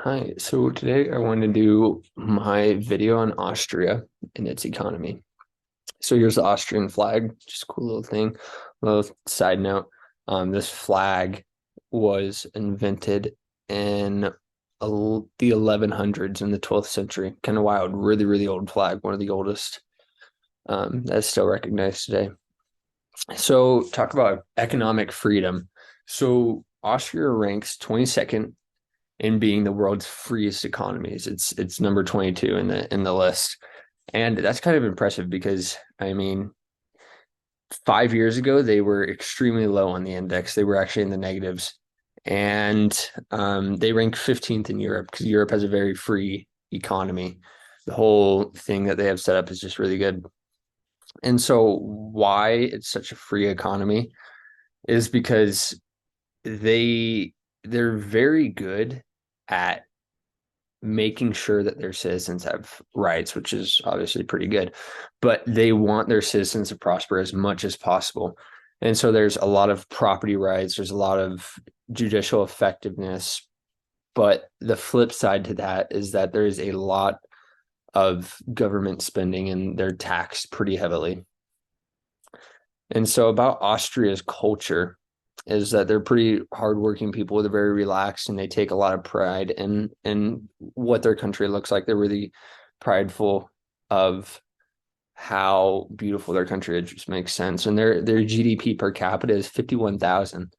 Hi, so today I want to do my video on Austria and its economy. So here's the Austrian flag, just a cool little thing. Little side note, this flag was invented in the 1100s in the 12th century. Kind of wild, really, really old flag, one of the oldest that's still recognized today. So talk about economic freedom. So Austria ranks 22nd in being the world's freest economies. It's number 22 in the list. And that's kind of impressive because I mean, 5 years ago they were extremely low on the index. They were actually in the negatives. And they rank 15th in Europe because Europe has a very free economy. The whole thing that they have set up is just really good. And so why it's such a free economy is because they're very good at making sure that their citizens have rights, which is obviously pretty good, but they want their citizens to prosper as much as possible. And so there's a lot of property rights, there's a lot of judicial effectiveness, but the flip side to that is that there is a lot of government spending and they're taxed pretty heavily. And so about Austria's culture is that they're pretty hardworking people. They're very relaxed and they take a lot of pride in what their country looks like. They're really prideful of how beautiful their country is. It just makes sense. And their GDP per capita is 51,000,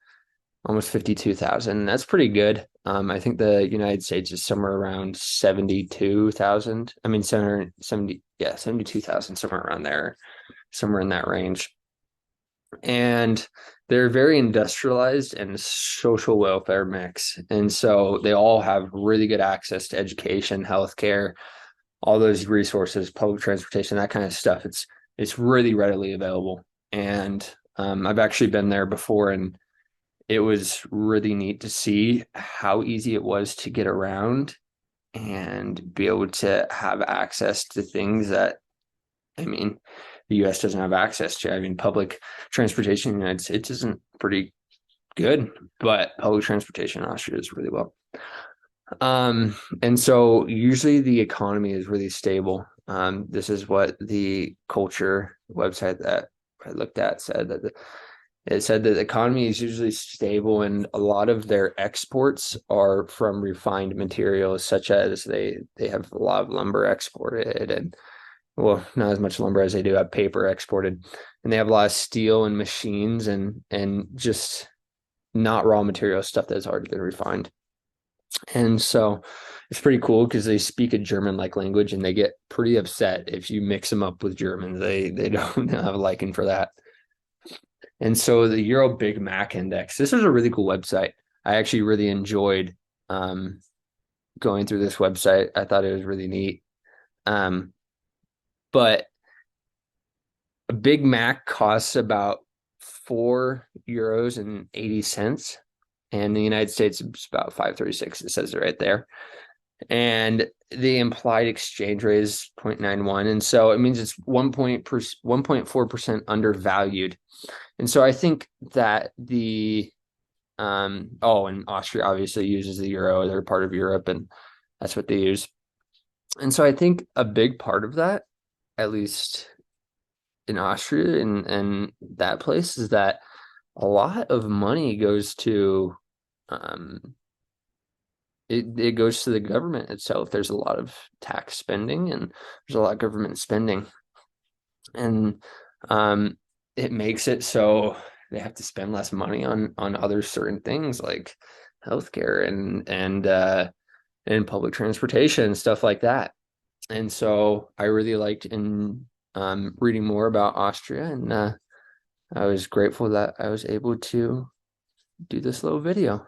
almost 52,000. That's pretty good. I think the United States is somewhere around 72,000. I mean, 770, yeah, 72,000, somewhere around there, somewhere in that range. And they're very industrialized and social welfare mix. And so they all have really good access to education, healthcare, all those resources, public transportation, that kind of stuff. It's really readily available. And I've actually been there before, and it was really neat to see how easy it was to get around and be able to have access to things that, I mean, the US doesn't have access to. I mean, public transportation in the United States isn't pretty good, but public transportation in Austria is really well. And so usually the economy is really stable. This is what the culture website that I looked at said that it said that the economy is usually stable and a lot of their exports are from refined materials, such as they have a lot of lumber exported and well, not as much lumber as they do have paper exported, and they have a lot of steel and machines and just not raw material stuff that's already been refined. And so it's pretty cool because they speak a German like language and they get pretty upset if you mix them up with Germans. They don't have a liking for that. And so the Euro Big Mac Index, this is a really cool website. I actually really enjoyed going through this website. I thought it was really neat. Um, but a Big Mac costs about €4.80, and in the United States it's about 5.36. It says it right there, and the implied exchange rate is 0.91, and so it means it's 1.4% undervalued. And so I think that and Austria obviously uses the euro. They're part of Europe, and that's what they use. And so I think a big part of that, at least in Austria and that place, is that a lot of money goes to um it goes to the government itself. There's a lot of tax spending and there's a lot of government spending. And it makes it so they have to spend less money on other certain things like healthcare and public transportation and stuff like that. And so I really liked in reading more about Austria, and I was grateful that I was able to do this little video.